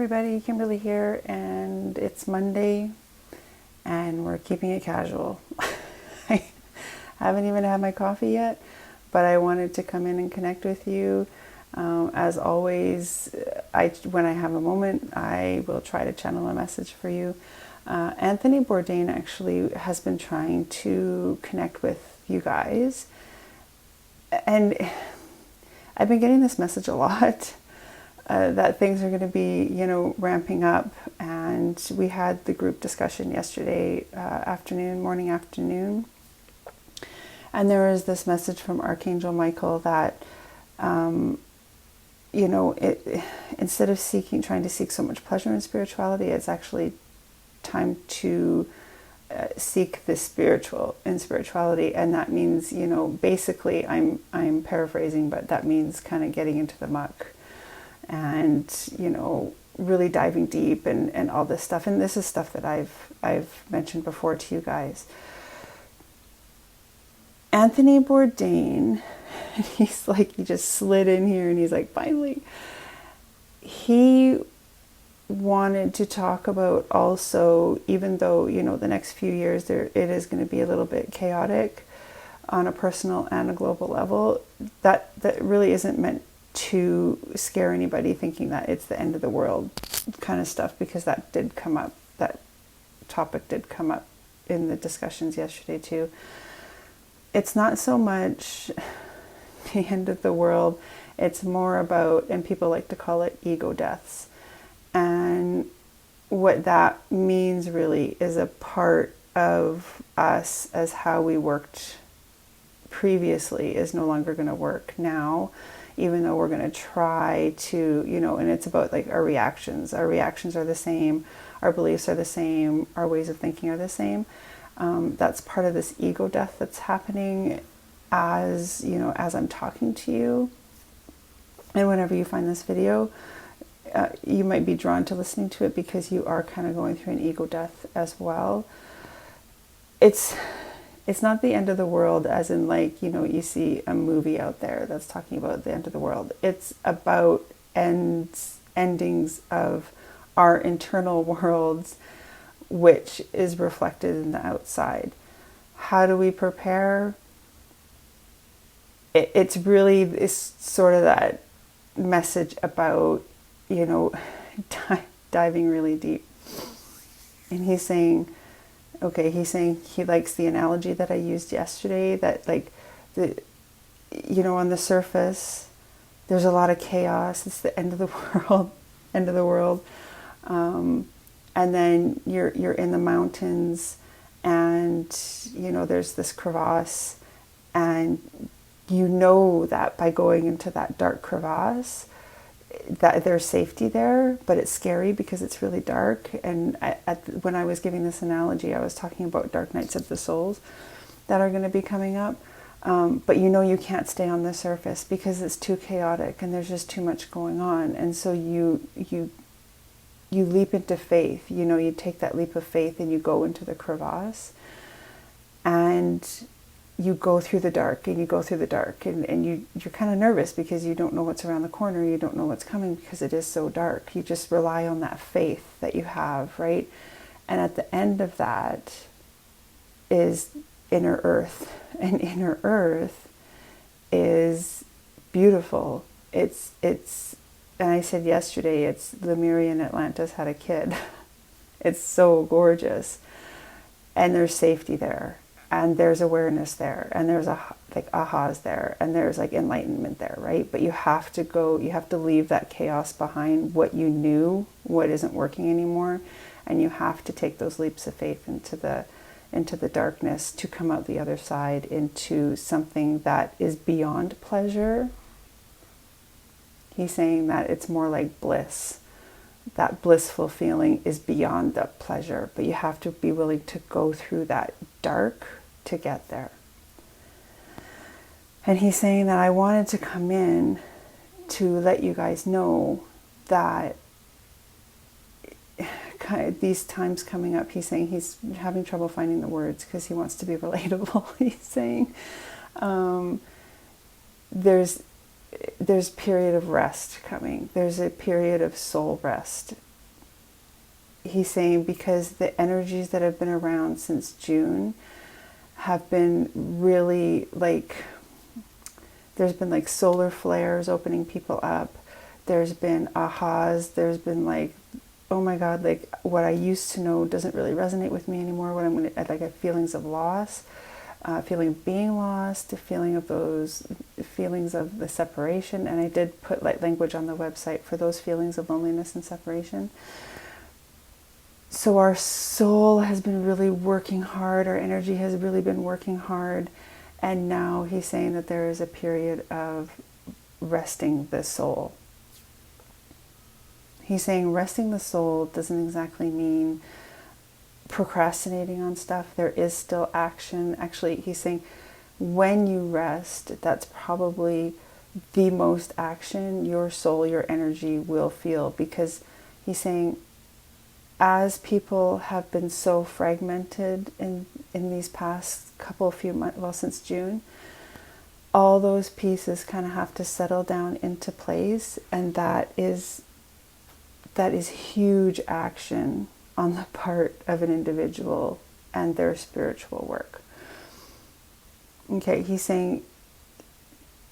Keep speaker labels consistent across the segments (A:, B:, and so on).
A: everybody, Kimberly here, and it's Monday, and we're keeping it casual. I haven't even had my coffee yet, but I wanted to come in and connect with you. As always, when I have a moment, I will try to channel a message for you. Anthony Bourdain actually has been trying to connect with you guys, and I've been getting this message a lot. That things are going to be, ramping up. And we had the group discussion yesterday morning afternoon. And there was this message from Archangel Michael that, instead of trying to seek so much pleasure in spirituality, it's actually time to seek the spiritual in spirituality. And that means, basically, I'm paraphrasing, but that means kind of getting into the muck. And really diving deep and all this stuff. And this is stuff that I've mentioned before to you guys. Anthony Bourdain, he just slid in here, and he's like, finally. He wanted to talk about also, even though the next few years it is going to be a little bit chaotic on a personal and a global level, that really isn't meant to scare anybody thinking that it's the end of the world kind of stuff, because that topic did come up in the discussions yesterday too. It's not so much the end of the world, it's more about, and people like to call it, ego deaths. And what that means really is a part of us as how we worked previously is no longer going to work now. Even though we're going to try to, and it's about like our reactions. Our reactions are the same. Our beliefs are the same. Our ways of thinking are the same. That's part of this ego death that's happening as I'm talking to you. And whenever you find this video, you might be drawn to listening to it because you are kind of going through an ego death as well. It's not the end of the world as in you see a movie out there that's talking about the end of the world. It's about endings of our internal worlds, which is reflected in the outside. How do we prepare? It's really this sort of that message about, diving really deep. And he's saying he likes the analogy that I used yesterday, that on the surface, there's a lot of chaos. It's the end of the world. And then you're in the mountains, and, there's this crevasse, and that by going into that dark crevasse, that there's safety there, but it's scary because it's really dark. And when I was giving this analogy, I was talking about dark nights of the souls that are going to be coming up. But you can't stay on the surface because it's too chaotic and there's just too much going on. And so you leap into faith. You take that leap of faith and you go into the crevasse, and you go through the dark, and you're kind of nervous because you don't know what's around the corner. You don't know what's coming because it is so dark. You just rely on that faith that you have, right? And at the end of that is inner earth. And inner earth is beautiful. It's and I said yesterday, it's Lemurian Atlantis had a kid. It's so gorgeous. And there's safety there. And there's awareness there, and there's ahas there, and there's enlightenment there, right? But you have to leave that chaos behind, what you knew, what isn't working anymore, and you have to take those leaps of faith into the darkness to come out the other side into something that is beyond pleasure. He's saying that it's more like bliss. That blissful feeling is beyond the pleasure, but you have to be willing to go through that dark to get there. And he's saying that I wanted to come in to let you guys know that these times coming up, he's saying he's having trouble finding the words because he wants to be relatable. He's saying there's period of rest coming. There's a period of soul rest. he's saying because the energies that have been around since June have been really like, there's been like solar flares opening people up. There's been ahas. There's been like, oh my God, like what I used to know doesn't really resonate with me anymore. What I'm going to, like, feelings of loss, feeling of being lost, a feeling of those feelings of the separation. And I did put like language on the website for those feelings of loneliness and separation. So our soul has been really working hard. Our energy has really been working hard. And now he's saying that there is a period of resting the soul. He's saying resting the soul doesn't exactly mean procrastinating on stuff. There is still action. Actually, he's saying when you rest, that's probably the most action your soul, your energy will feel. Because he's saying as people have been so fragmented in these past few months, well, since June, all those pieces kind of have to settle down into place, and that is huge action on the part of an individual and their spiritual work. Okay, he's saying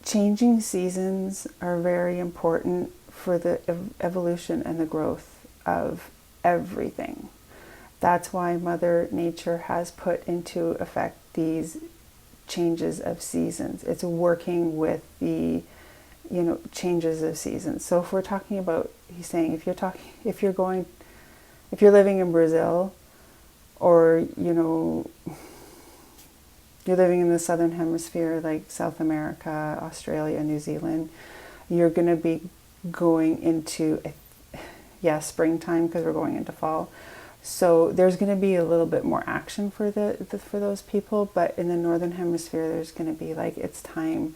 A: changing seasons are very important for the evolution and the growth of everything. That's why Mother Nature has put into effect these changes of seasons. It's working with the, changes of seasons. So if we're talking about, he's saying, if you're living in Brazil, or, you're living in the Southern Hemisphere, like South America, Australia, New Zealand, you're going to be going into, springtime, because we're going into fall. So there's going to be a little bit more action for for those people. But in the Northern Hemisphere, there's going to be like, it's time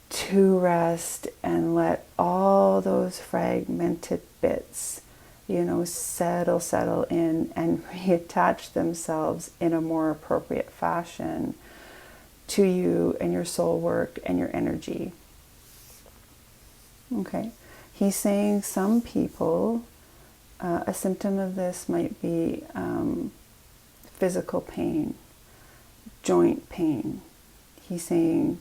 A: to rest and let all those fragmented bits, settle in and reattach themselves in a more appropriate fashion to you and your soul work and your energy. Okay. He's saying some people, a symptom of this might be physical pain, joint pain. He's saying,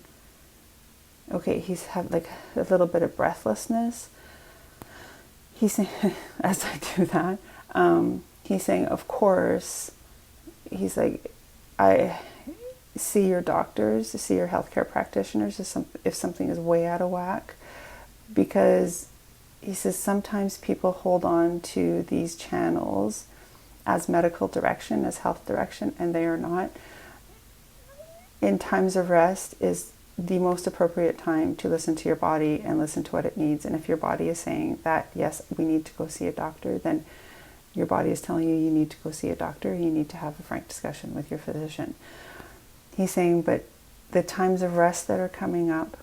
A: okay, he's had like a little bit of breathlessness. He's saying, as I do that, he's saying, of course, he's like, I see your doctors, see your healthcare practitioners if something is way out of whack, because he says sometimes people hold on to these channels as medical direction, as health direction, and they are not. In times of rest is the most appropriate time to listen to your body and listen to what it needs. And if your body is saying that, yes, we need to go see a doctor, then your body is telling you need to go see a doctor. You need to have a frank discussion with your physician. He's saying, but the times of rest that are coming up,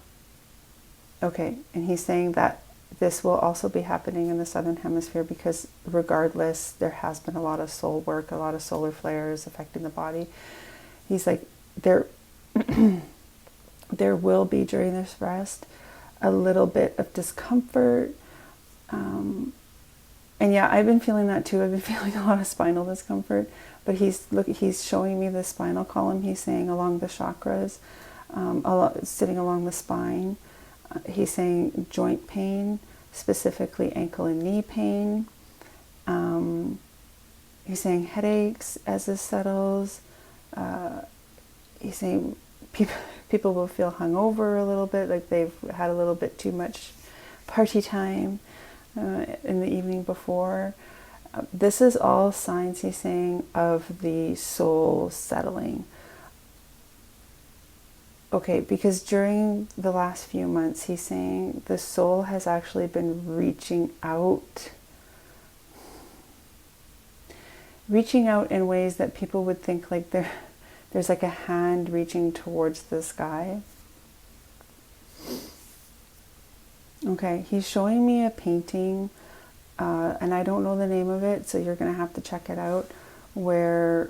A: okay, and he's saying that this will also be happening in the Southern Hemisphere, because regardless, there has been a lot of soul work, a lot of solar flares affecting the body. He's like, there will be, during this rest, a little bit of discomfort. And yeah, I've been feeling that too. I've been feeling a lot of spinal discomfort, but he's showing me the spinal column. He's saying along the chakras, sitting along the spine. He's saying joint pain, specifically ankle and knee pain. He's saying headaches as this settles. He's saying people will feel hungover a little bit, like they've had a little bit too much party time in the evening before. This is all signs, he's saying, of the soul settling. Okay, because during the last few months, he's saying the soul has actually been reaching out in ways that people would think like there's like a hand reaching towards the sky. Okay, he's showing me a painting, and I don't know the name of it, so you're going to have to check it out, where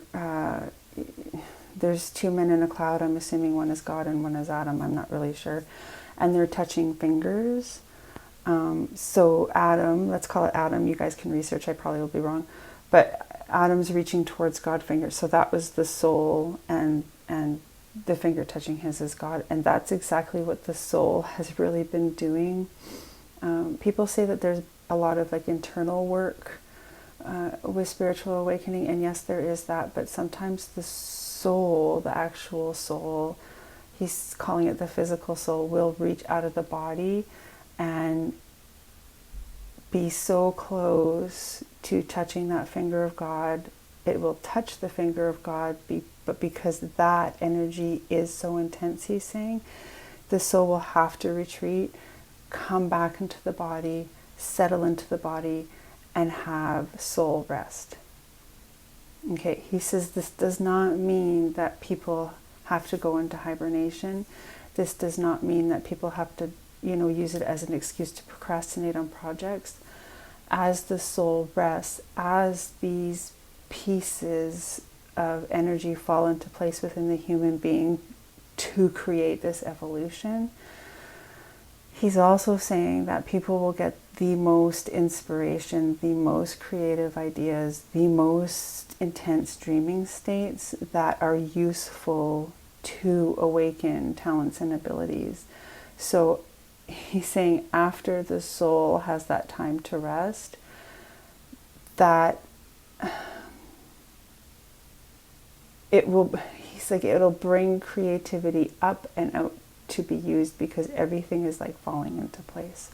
A: there's two men in a cloud. I'm assuming one is God and one is Adam. I'm not really sure. And they're touching fingers. So Adam, let's call it Adam. You guys can research. I probably will be wrong. But Adam's reaching towards God finger. So that was the soul, and the finger touching his is God. And that's exactly what the soul has really been doing. People say that there's a lot of like internal work with spiritual awakening, and yes, there is that, but sometimes the soul, the actual soul, he's calling it the physical soul, will reach out of the body and be so close to touching that finger of God. It will touch the finger of God, but because that energy is so intense, he's saying, the soul will have to retreat, come back into the body, settle into the body, and have soul rest. Okay, he says this does not mean that people have to go into hibernation. This does not mean that people have to, use it as an excuse to procrastinate on projects. As the soul rests, as these pieces of energy fall into place within the human being to create this evolution, he's also saying that people will get the most inspiration, the most creative ideas, the most intense dreaming states that are useful to awaken talents and abilities. So he's saying after the soul has that time to rest, that it'll bring creativity up and out to be used, because everything is like falling into place.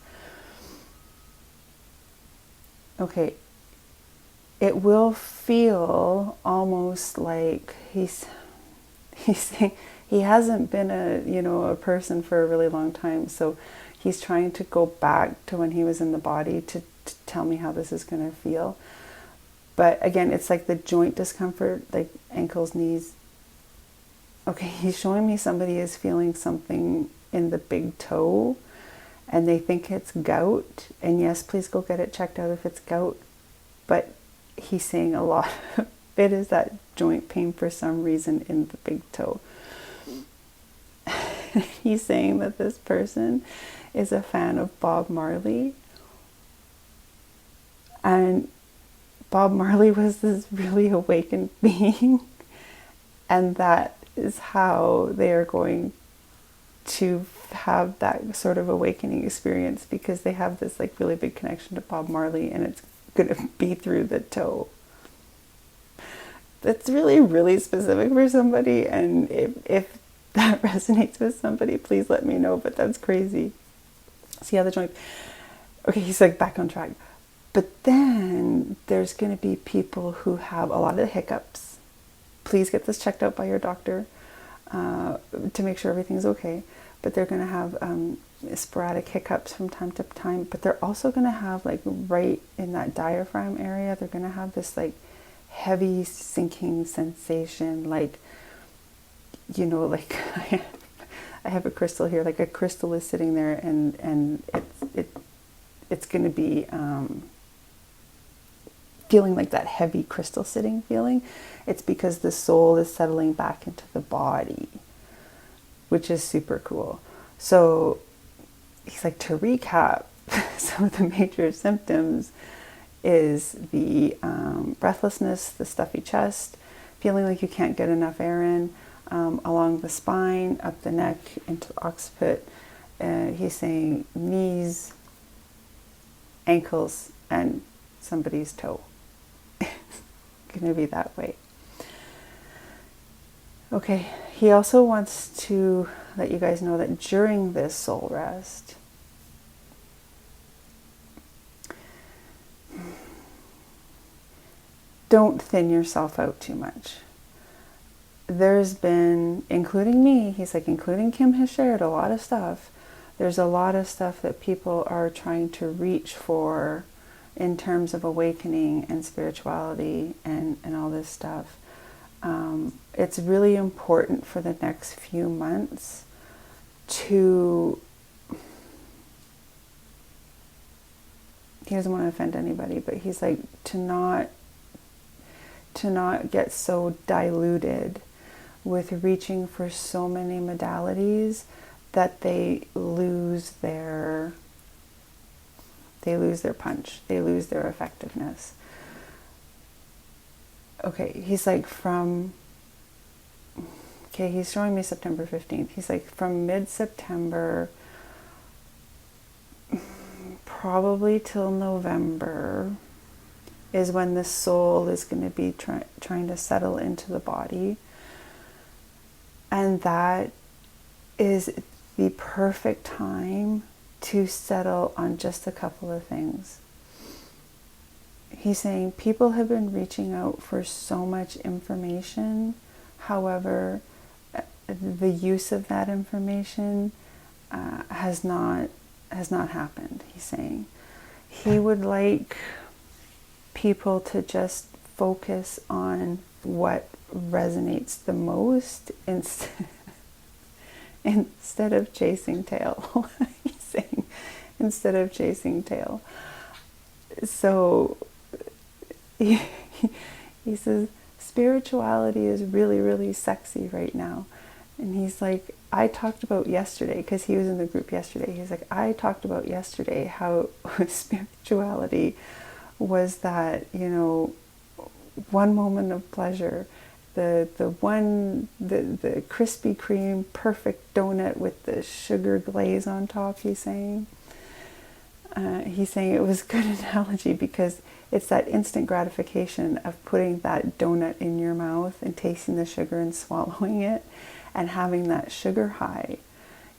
A: Okay, it will feel almost like he's saying he hasn't been a person for a really long time, so he's trying to go back to when he was in the body to tell me how this is going to feel. But again, it's like the joint discomfort, like ankles, knees. Okay, he's showing me somebody is feeling something in the big toe and they think it's gout. And yes, please go get it checked out if it's gout. But he's saying a lot of it is that joint pain for some reason in the big toe. He's saying that this person is a fan of Bob Marley. And Bob Marley was this really awakened being. And that is how they are going to have that sort of awakening experience, because they have this like really big connection to Bob Marley, and it's going to be through the toe. That's really, really specific for somebody, and if that resonates with somebody, please let me know, but that's crazy. See how the joint... Okay, he's like back on track. But then there's going to be people who have a lot of hiccups. Please get this checked out by your doctor to make sure everything's okay. But they're going to have sporadic hiccups from time to time. But they're also going to have, like, right in that diaphragm area, they're going to have this, like, heavy sinking sensation. Like, like I have a crystal here. Like, a crystal is sitting there, and it's going to be feeling like that heavy crystal sitting feeling. It's because the soul is settling back into the body, which is super cool. So he's like, to recap, some of the major symptoms is the breathlessness, the stuffy chest, feeling like you can't get enough air in, along the spine, up the neck, into the occiput. He's saying knees, ankles, and somebody's toe. It's going to be that way. Okay, he also wants to let you guys know that during this soul rest, don't thin yourself out too much. There's been, including me, he's like, including Kim has shared a lot of stuff. There's a lot of stuff that people are trying to reach for in terms of awakening and spirituality and all this stuff. It's really important for the next few months to... He doesn't want to offend anybody, but he's like, to not get so diluted with reaching for so many modalities that they lose their punch, they lose their effectiveness. okay, he's like okay, he's showing me September 15th. He's like from mid-September probably till November is when the soul is going to be trying to settle into the body. And that is the perfect time to settle on just a couple of things. He's saying people have been reaching out for so much information. However, the use of that information has not happened. He's saying he would like people to just focus on what resonates the most instead of chasing tail. He's saying instead of chasing tail. So he says spirituality is really, really sexy right now. And he's like, I talked about yesterday, because he was in the group yesterday. He's like, I talked about yesterday how spirituality was that, you know, one moment of pleasure, the Krispy Kreme perfect donut with the sugar glaze on top. He's saying it was a good analogy because it's that instant gratification of putting that donut in your mouth and tasting the sugar and swallowing it and having that sugar high.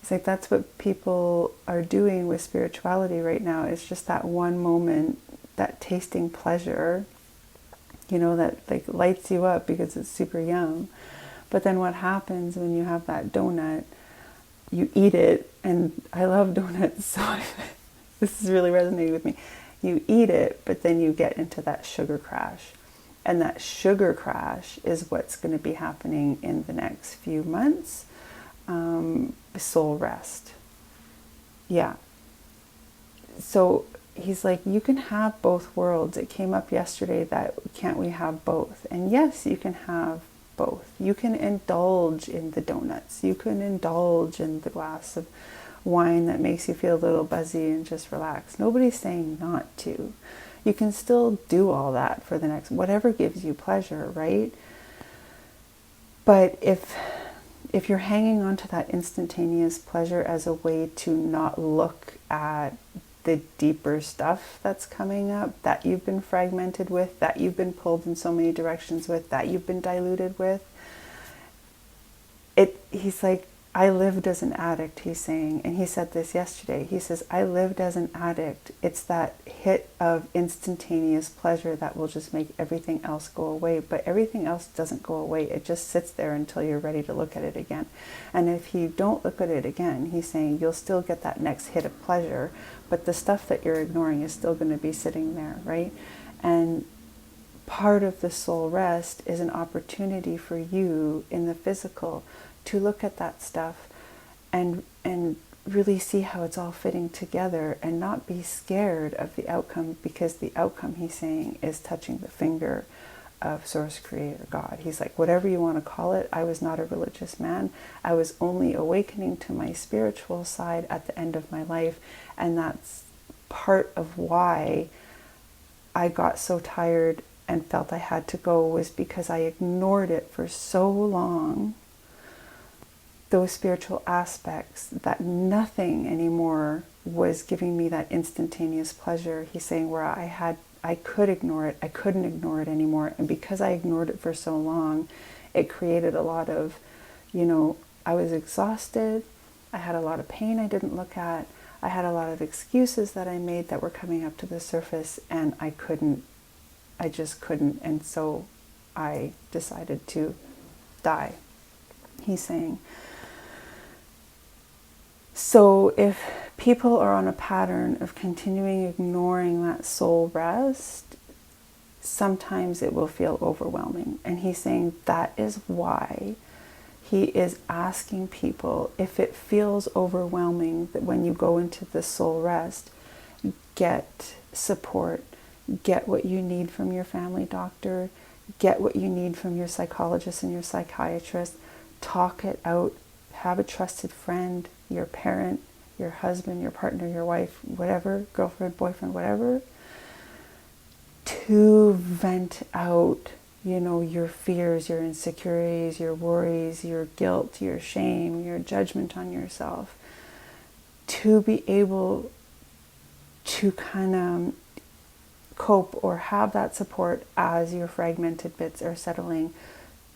A: It's like that's what people are doing with spirituality right now. It's just that one moment, that tasting pleasure, you know, that like lights you up because it's super yum. But then what happens when you have that donut, you eat it, and I love donuts, so this is really resonating with me. You eat it, but then you get into that sugar crash. And that sugar crash is what's going to be happening in the next few months. Soul rest. Yeah. So he's like, you can have both worlds. It came up yesterday that can't we have both? And yes, you can have both. You can indulge in the donuts. You can indulge in the glass of wine that makes you feel a little buzzy and just relax. Nobody's saying not to. You can still do all that for the next, whatever gives you pleasure, right? But if you're hanging on to that instantaneous pleasure as a way to not look at the deeper stuff that's coming up, that you've been fragmented with, that you've been pulled in so many directions with, that you've been diluted with, he's like, I lived as an addict, he's saying, and he said this yesterday. He says, I lived as an addict. It's that hit of instantaneous pleasure that will just make everything else go away. But everything else doesn't go away. It just sits there until you're ready to look at it again. And if you don't look at it again, he's saying you'll still get that next hit of pleasure, but the stuff that you're ignoring is still going to be sitting there, right? And part of the soul rest is an opportunity for you in the physical to look at that stuff and really see how it's all fitting together and not be scared of the outcome, because the outcome, he's saying, is touching the finger of Source Creator God. He's like, whatever you want to call it, I was not a religious man. I was only awakening to my spiritual side at the end of my life, and that's part of why I got so tired and felt I had to go, was because I ignored it for so long, those spiritual aspects, that nothing anymore was giving me that instantaneous pleasure. He's saying where I could ignore it, I couldn't ignore it anymore. And because I ignored it for so long, it created a lot of, I was exhausted. I had a lot of pain I didn't look at. I had a lot of excuses that I made that were coming up to the surface, and I just couldn't. And so I decided to die, he's saying. So if people are on a pattern of continuing ignoring that soul rest, sometimes it will feel overwhelming. And he's saying that is why he is asking people, if it feels overwhelming, that when you go into the soul rest, get support, get what you need from your family doctor, get what you need from your psychologist and your psychiatrist, talk it out, have a trusted friend, your parent, your husband, your partner, your wife, whatever, girlfriend, boyfriend, whatever, to vent out your fears, your insecurities, your worries, your guilt, your shame, your judgment on yourself, to be able to kind of cope or have that support as your fragmented bits are settling,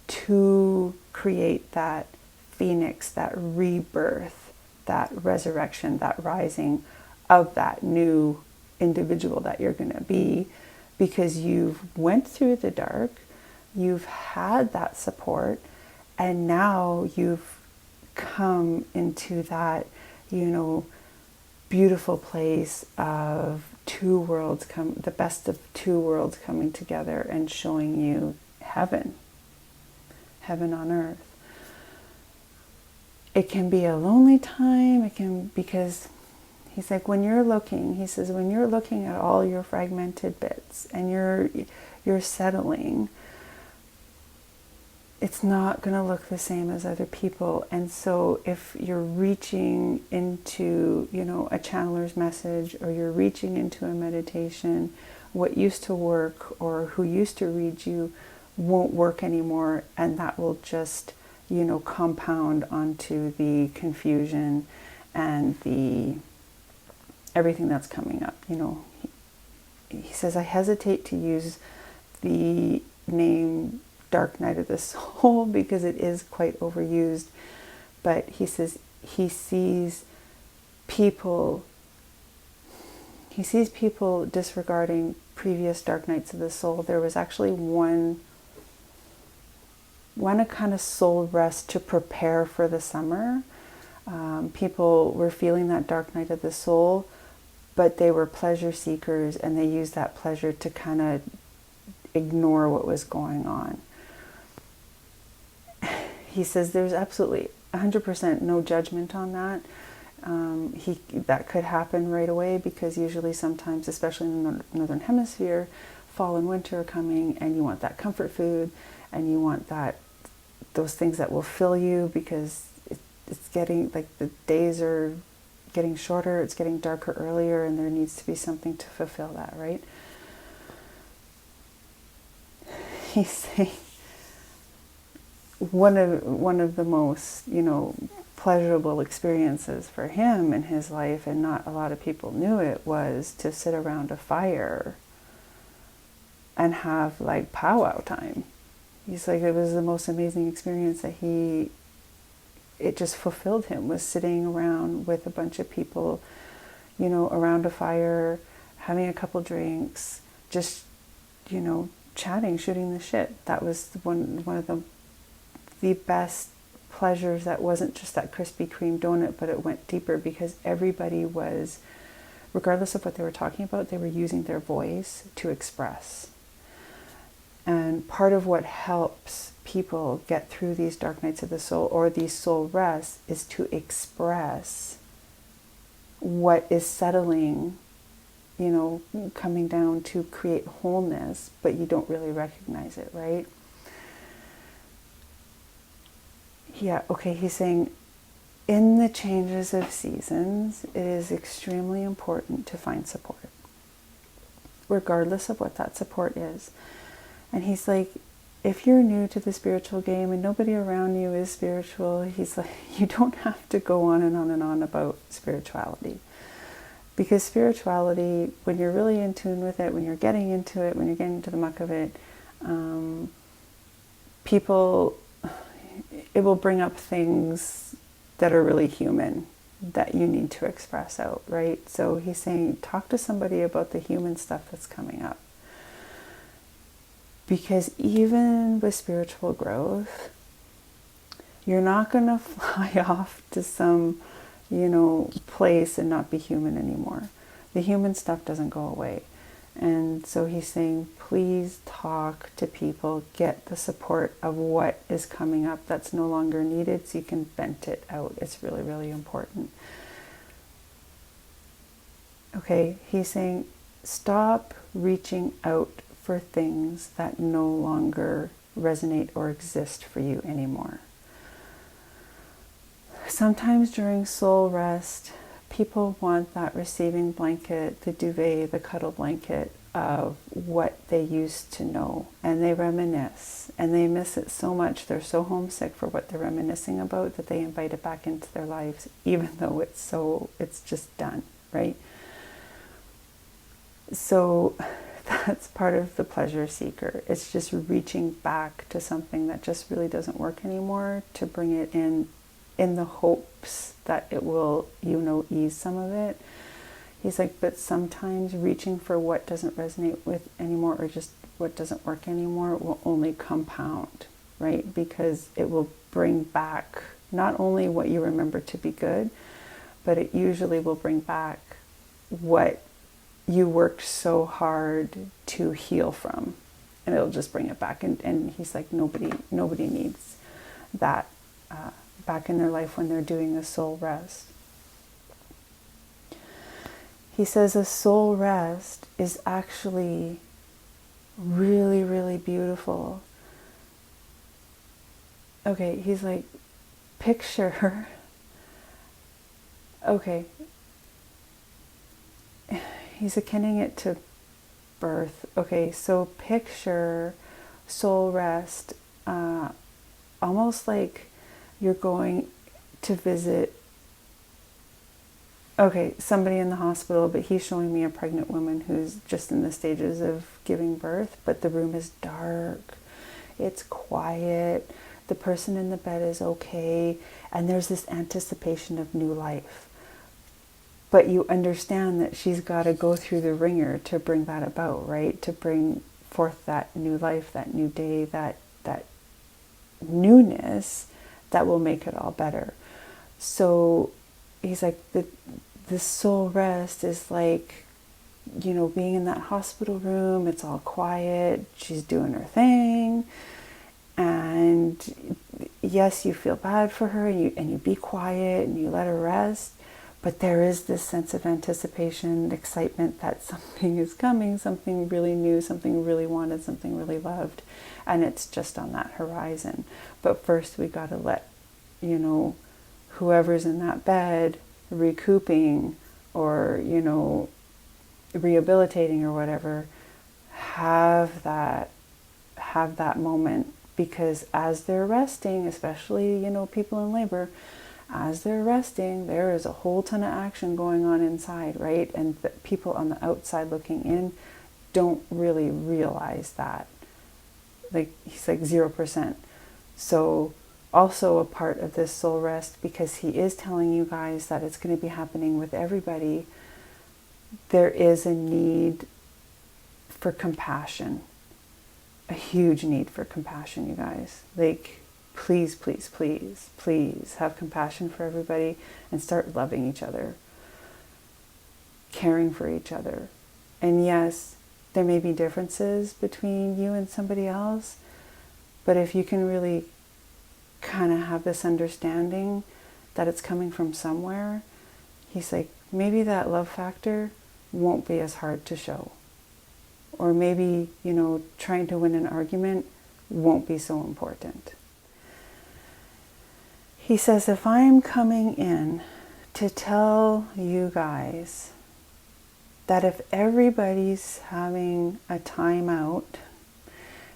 A: to create that phoenix, that rebirth, that resurrection, that rising of that new individual that you're going to be, because you've went through the dark, you've had that support, and now you've come into that, beautiful place of two worlds the best of two worlds coming together and showing you heaven on earth. It can be a lonely time, because he's like, when you're looking at all your fragmented bits and you're settling, it's not going to look the same as other people. And so if you're reaching into, a channeler's message, or you're reaching into a meditation, what used to work or who used to read you won't work anymore, and that will just, compound onto the confusion and the everything that's coming up. He says, I hesitate to use the name Dark Night of the Soul because it is quite overused, but he says he sees people disregarding previous dark nights of the soul. There was actually one a kind of soul rest to prepare for the summer. People were feeling that dark night of the soul, but they were pleasure seekers, and they used that pleasure to kind of ignore what was going on. He says there's absolutely 100% no judgment on that. That could happen right away, because usually sometimes, especially in the Northern Hemisphere, fall and winter are coming, and you want that comfort food, and you want those things that will fill you, because it's getting, like, the days are getting shorter, it's getting darker earlier, and there needs to be something to fulfill that, right? He's saying one of the most, pleasurable experiences for him in his life, and not a lot of people knew it, was to sit around a fire and have like powwow time. He's like, it was the most amazing experience that it just fulfilled him, was sitting around with a bunch of people, around a fire, having a couple drinks, just, chatting, shooting the shit. That was one of the best pleasures. That wasn't just that Krispy Kreme donut, but it went deeper, because everybody was, regardless of what they were talking about, they were using their voice to express. And part of what helps people get through these dark nights of the soul, or these soul rests, is to express what is settling, coming down to create wholeness, but you don't really recognize it, right? Yeah, okay, he's saying, in the changes of seasons, it is extremely important to find support, regardless of what that support is. And he's like, if you're new to the spiritual game and nobody around you is spiritual, he's like, you don't have to go on and on and on about spirituality. Because spirituality, when you're really in tune with it, when you're getting into it, when you're getting into the muck of it, it will bring up things that are really human that you need to express out, right? So he's saying, talk to somebody about the human stuff that's coming up. Because even with spiritual growth, you're not going to fly off to some, place and not be human anymore. The human stuff doesn't go away. And so he's saying, please talk to people, get the support of what is coming up that's no longer needed, so you can vent it out. It's really, really important. Okay, he's saying, stop reaching out for things that no longer resonate or exist for you anymore. Sometimes during soul rest, people want that receiving blanket, the duvet, the cuddle blanket of what they used to know, and they reminisce, and they miss it so much. They're so homesick for what they're reminiscing about that they invite it back into their lives, even though it's just done, right? So that's part of the pleasure seeker. It's just reaching back to something that just really doesn't work anymore, to bring it in the hopes that it will, ease some of it. He's like, but sometimes reaching for what doesn't resonate with anymore, or just what doesn't work anymore, will only compound, right? Because it will bring back not only what you remember to be good, but it usually will bring back what you worked so hard to heal from. And it'll just bring it back. And he's like, nobody needs that back in their life when they're doing a soul rest. He says a soul rest is actually really, really beautiful. Okay, he's like, picture. Okay. He's akinning it to birth. Okay, so picture soul rest almost like you're going to visit somebody in the hospital, but he's showing me a pregnant woman who's just in the stages of giving birth, but the room is dark, it's quiet, the person in the bed is okay, and there's this anticipation of new life. But you understand that she's got to go through the ringer to bring that about, right? To bring forth that new life, that new day, that newness that will make it all better. So he's like, the soul rest is like, being in that hospital room, it's all quiet, she's doing her thing, and yes, you feel bad for her, and you be quiet, and you let her rest, but there is this sense of anticipation, excitement that something is coming, something really new, something really wanted, something really loved, and it's just on that horizon. But first we got to let, whoever's in that bed recouping or, rehabilitating or whatever, have that moment, because as they're resting, especially, people in labor, as they're resting, there is a whole ton of action going on inside, right? And the people on the outside looking in don't really realize that. Like, he's like 0%. So also a part of this soul rest, because he is telling you guys that it's going to be happening with everybody, there is a need for compassion. A huge need for compassion, you guys. Like, please, please, please, please have compassion for everybody and start loving each other, caring for each other. And yes, there may be differences between you and somebody else, but if you can really kind of have this understanding that it's coming from somewhere, he's like, maybe that love factor won't be as hard to show. Or maybe, trying to win an argument won't be so important. He says, if I'm coming in to tell you guys that if everybody's having a timeout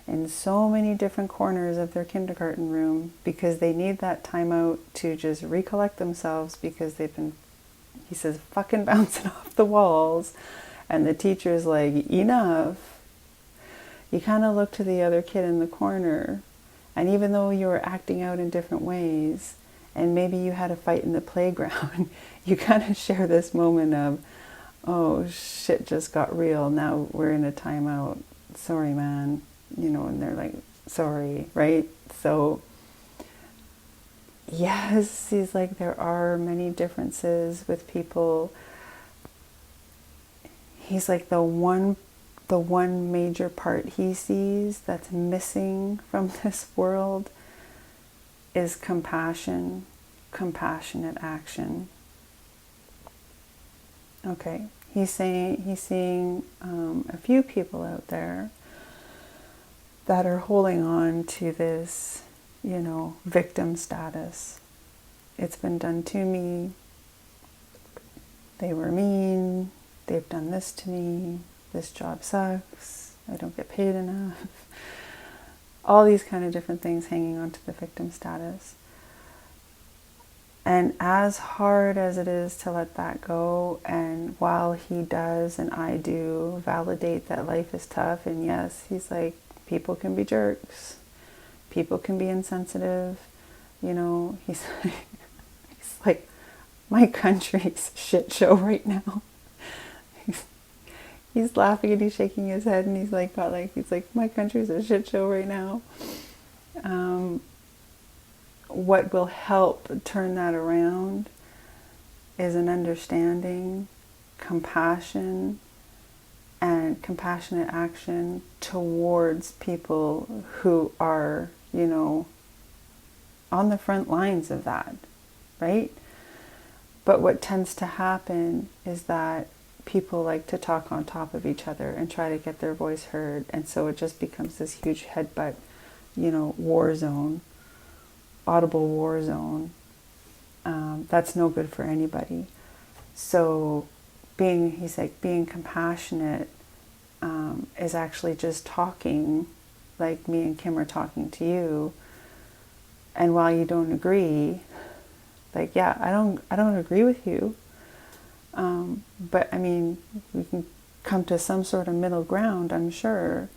A: in so many different corners of their kindergarten room because they need that timeout to just recollect themselves because they've been, he says, fucking bouncing off the walls, and the teacher's like, enough, you kind of look to the other kid in the corner, and even though you were acting out in different ways, and maybe you had a fight in the playground, you kind of share this moment of, oh, shit just got real, now we're in a timeout, sorry man, and they're like, sorry, right? So yes, he's like, there are many differences with people. He's like, the one major part he sees that's missing from this world is compassion, compassionate action. Okay, he's seeing a few people out there that are holding on to this, victim status. It's been done to me. They were mean. They've done this to me. this job sucks, I don't get paid enough. All these kind of different things hanging on to the victim status. And as hard as it is to let that go, and while he does and I do validate that life is tough, and yes, he's like, people can be jerks, people can be insensitive, you know, he's like, my country's a shit show right now. He's laughing and he's shaking his head, and he's like, my country's a shit show right now. What will help turn that around is an understanding, compassion, and compassionate action towards people who are, you know, on the front lines of that, right? But what tends to happen is that people like to talk on top of each other and try to get their voice heard. And so it just becomes this huge headbutt, you know, war zone, audible war zone. That's no good for anybody. So he's like, being compassionate is actually just talking like me and Kim are talking to you. And while you don't agree, like, yeah, I don't agree with you. But I mean, we can come to some sort of middle ground, I'm sure.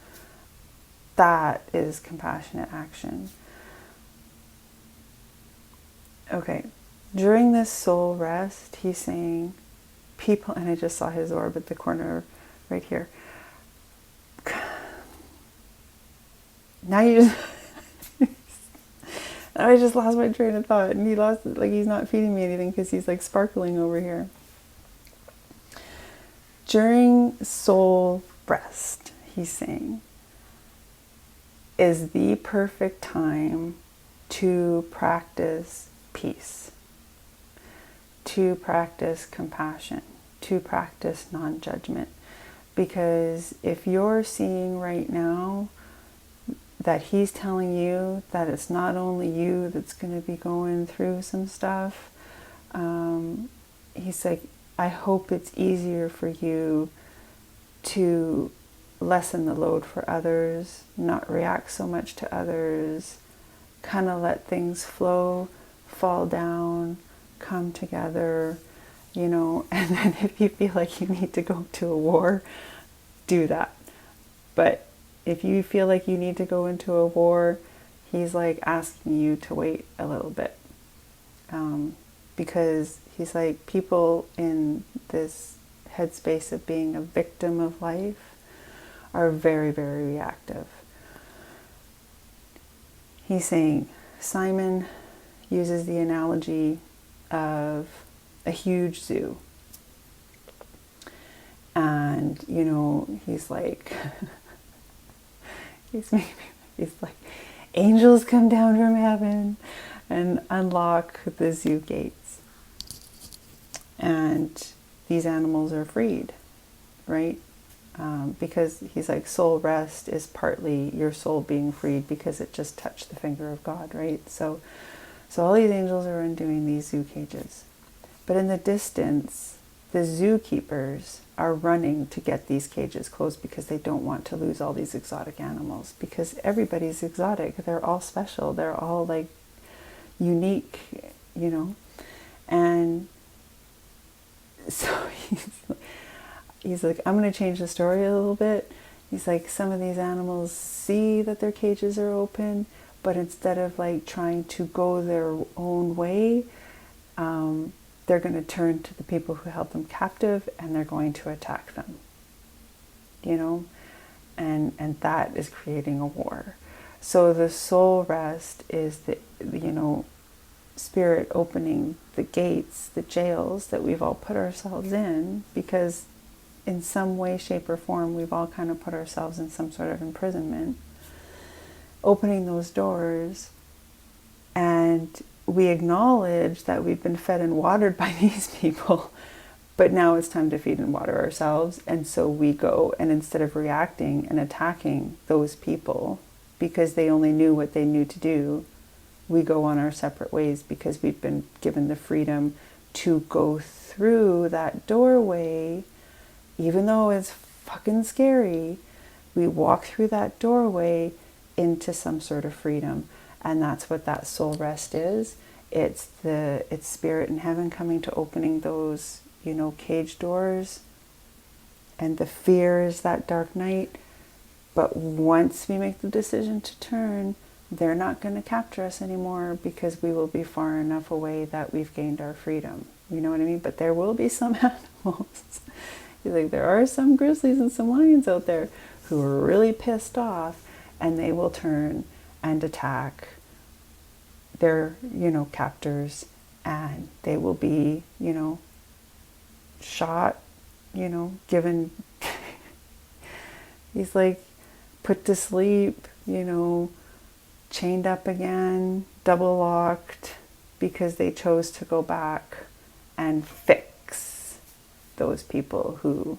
A: That is compassionate action. Okay, during this soul rest, he's saying, people, and I just saw his orb at the corner right here. Now you just, I just lost my train of thought, and he's not feeding me anything because he's like sparkling over here. During soul rest, he's saying, is the perfect time to practice peace, to practice compassion, to practice non-judgment. Because if you're seeing right now that he's telling you that it's not only you that's going to be going through some stuff, he's like, I hope it's easier for you to lessen the load for others, not react so much to others, kind of let things flow, fall down, come together, you know. And then if you feel like you need to go to a war, do that. But if you feel like you need to go into a war, he's like asking you to wait a little bit. Because he's like, people in this headspace of being a victim of life are very, very reactive. He's saying, Simon uses the analogy of a huge zoo. And, you know, he's like, he's like, angels come down from heaven and unlock the zoo gates. And these animals are freed, right? Because he's like, soul rest is partly your soul being freed because it just touched the finger of God, right? So all these angels are undoing these zoo cages. But in the distance, the zookeepers are running to get these cages closed because they don't want to lose all these exotic animals. Because everybody's exotic. They're all special. They're all like unique, you know. And so he's like, I'm going to change the story a little bit. He's like, some of these animals see that their cages are open, but instead of like trying to go their own way, they're going to turn to the people who held them captive and they're going to attack them, you know, and that is creating a war. So the soul rest is the, you know, spirit opening the gates, the jails that we've all put ourselves in, because in some way, shape, or form, we've all kind of put ourselves in some sort of imprisonment, opening those doors. And we acknowledge that we've been fed and watered by these people, but now it's time to feed and water ourselves. And so we go, and instead of reacting and attacking those people because they only knew what they knew to do, we go on our separate ways because we've been given the freedom to go through that doorway, even though it's fucking scary, we walk through that doorway into some sort of freedom. And that's what that soul rest is. It's spirit in heaven coming to opening those, cage doors. And the fear is that dark night. But once we make the decision to turn, they're not going to capture us anymore, because we will be far enough away that we've gained our freedom. You know what I mean? But there will be some animals. There are some grizzlies and some lions out there who are really pissed off, and they will turn and attack their, captors, and they will be, shot, given, he's like, put to sleep, chained up again, double locked, because they chose to go back and fix those people who,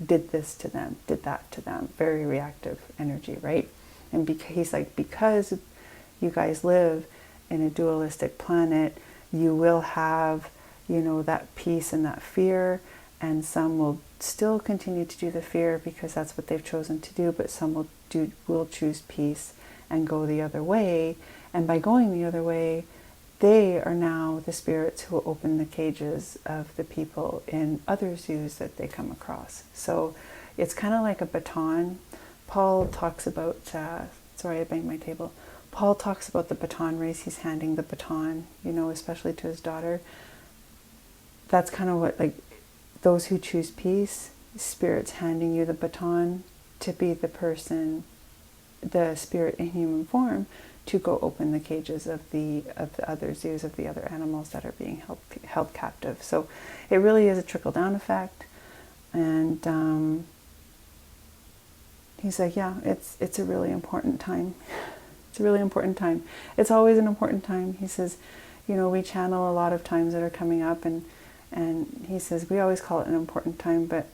A: did this to them, did that to them. Very reactive energy, right? And he's like, because you guys live in a dualistic planet, you will have, that peace and that fear, and some will still continue to do the fear because that's what they've chosen to do, but some will choose peace and go the other way. And by going the other way, they are now the spirits who will open the cages of the people in other zoos that they come across. So it's kind of like a baton. Paul talks about, sorry, I banged my table. Paul talks about the baton race. He's handing the baton, especially to his daughter. That's kind of what, those who choose peace, spirit's handing you the baton to be the person, the spirit in human form, to go open the cages of the other zoos, of the other animals that are being held captive. So it really is a trickle-down effect. And he's like, yeah, it's a really important time. It's a really important time. It's always an important time. He says, we channel a lot of times that are coming up, and he says, we always call it an important time, but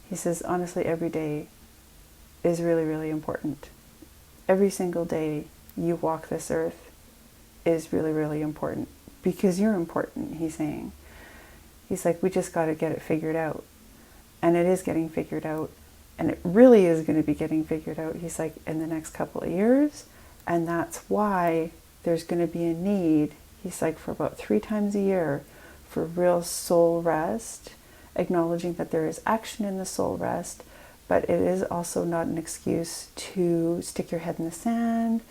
A: he says, honestly, every day is really, really important. Every single day you walk this earth is really, really important, because you're important, he's saying. He's like, we just got to get it figured out. And it is getting figured out. And it really is going to be getting figured out, he's like, in the next couple of years. And that's why there's going to be a need, he's like, for about 3 times a year for real soul rest, acknowledging that there is action in the soul rest, but it is also not an excuse to stick your head in the sand,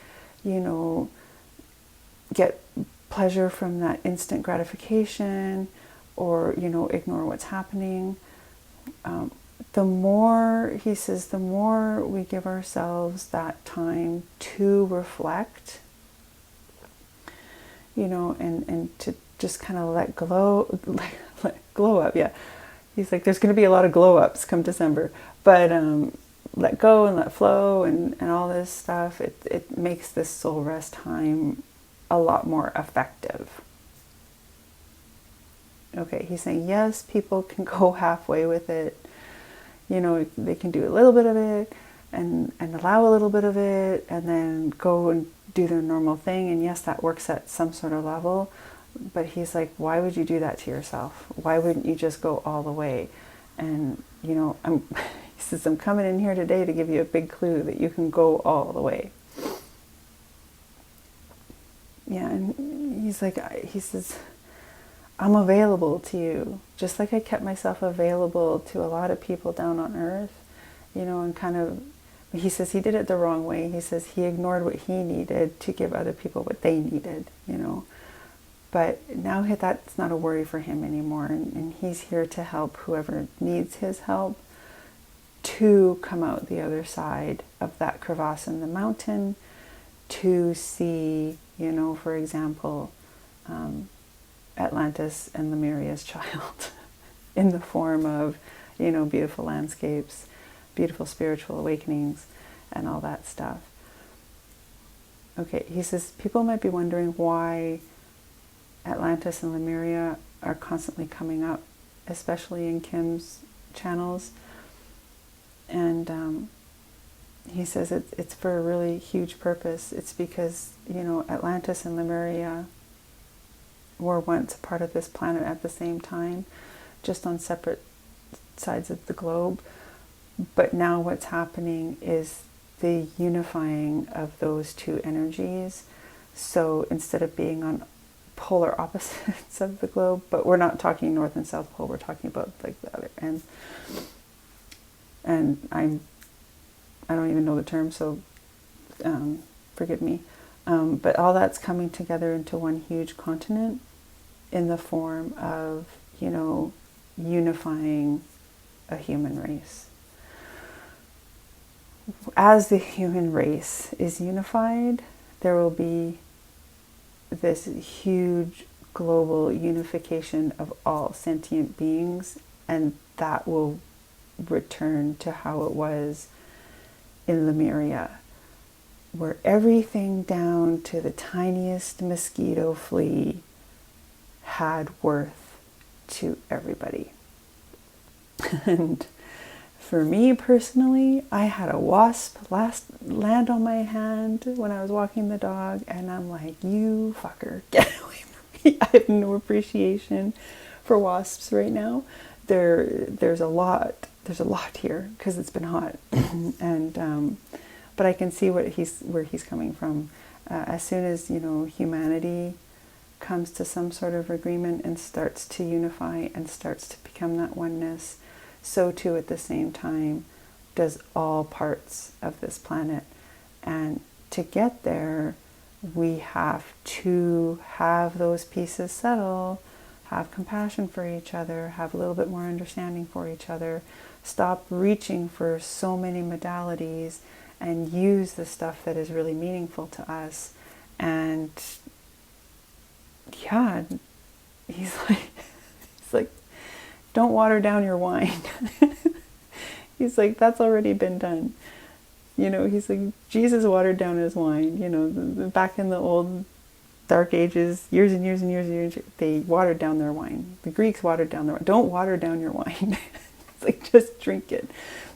A: get pleasure from that instant gratification, or, ignore what's happening. The more, he says, the more we give ourselves that time to reflect, and to just kind of let glow up. Yeah. He's like, there's going to be a lot of glow ups come December, but let go and let flow and all this stuff. It makes this soul rest time a lot more effective. Okay, he's saying, yes, people can go halfway with it. They can do a little bit of it and allow a little bit of it, and then go and do their normal thing. And yes, that works at some sort of level. But he's like, why would you do that to yourself? Why wouldn't you just go all the way? And, he says, I'm coming in here today to give you a big clue that you can go all the way. Yeah, and he says, I'm available to you, just like I kept myself available to a lot of people down on earth, and kind of, he says he did it the wrong way. He says he ignored what he needed to give other people what they needed, But now that's not a worry for him anymore, and he's here to help whoever needs his help to come out the other side of that crevasse in the mountain, to see, for example, Atlantis and Lemuria's child in the form of, beautiful landscapes, beautiful spiritual awakenings, and all that stuff. Okay, he says, people might be wondering why Atlantis and Lemuria are constantly coming up, especially in Kim's channels. And he says it's for a really huge purpose. It's because, Atlantis and Lemuria were once a part of this planet at the same time, just on separate sides of the globe. But now what's happening is the unifying of those two energies. So instead of being on polar opposites of the globe, but we're not talking North and South Pole, we're talking about like the other end. And I don't even know the term, so forgive me. But all that's coming together into one huge continent in the form of, unifying a human race. As the human race is unified, there will be this huge global unification of all sentient beings, and that will return to how it was in Lemuria, where everything down to the tiniest mosquito flea had worth to everybody. And for me personally, I had a wasp land on my hand when I was walking the dog, and I'm like, you fucker, get away from me. I have no appreciation for wasps right now. There's a lot here because it's been hot, and but I can see where he's coming from. As soon as humanity comes to some sort of agreement and starts to unify and starts to become that oneness, so too at the same time does all parts of this planet. And to get there, we have to have those pieces settle, have compassion for each other, have a little bit more understanding for each other, stop reaching for so many modalities, and use the stuff that is really meaningful to us. And yeah, he's like, don't water down your wine. He's like, that's already been done. He's like, Jesus watered down his wine. Back in the old dark ages, years and years and years and years, they watered down their wine. The Greeks watered down their wine. Don't water down your wine. It's like, just drink it,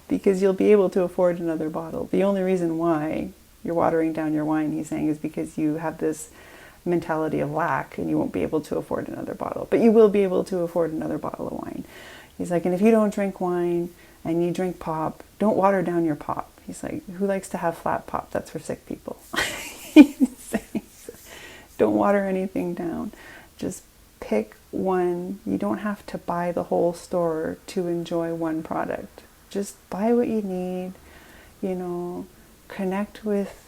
A: because you'll be able to afford another bottle. The only reason why you're watering down your wine, he's saying, is because you have this mentality of lack and you won't be able to afford another bottle. But you will be able to afford another bottle of wine. He's like, and if you don't drink wine and you drink pop, don't water down your pop. He's like, who likes to have flat pop? That's for sick people. He's saying, don't water anything down. Just pick one. You don't have to buy the whole store to enjoy one product. Just buy what you need, connect with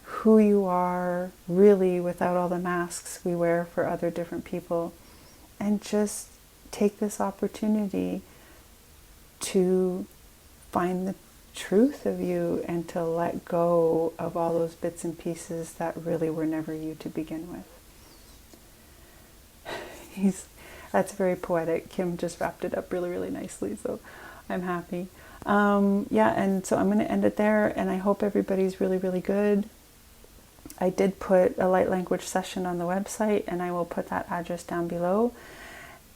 A: who you are really without all the masks we wear for other different people, and just take this opportunity to find the truth of you and to let go of all those bits and pieces that really were never you to begin with. That's very poetic. Kim just wrapped it up really, really nicely, so I'm happy. And so I'm going to end it there, and I hope everybody's really, really good. I did put a light language session on the website, and I will put that address down below.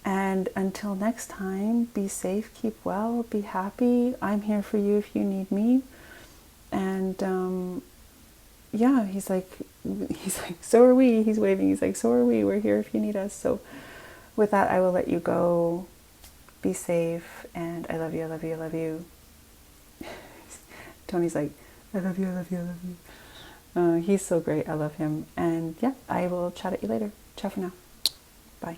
A: And until next time, be safe, keep well, be happy. I'm here for you if you need me. And he's like, so are we. He's waving. He's like, so are we. We're here if you need us. So with that, I will let you go. Be safe, and I love you, I love you, I love you. Tony's like, I love you, I love you, I love you. He's so great. I love him. And yeah, I will chat at you later. Ciao for now. Bye.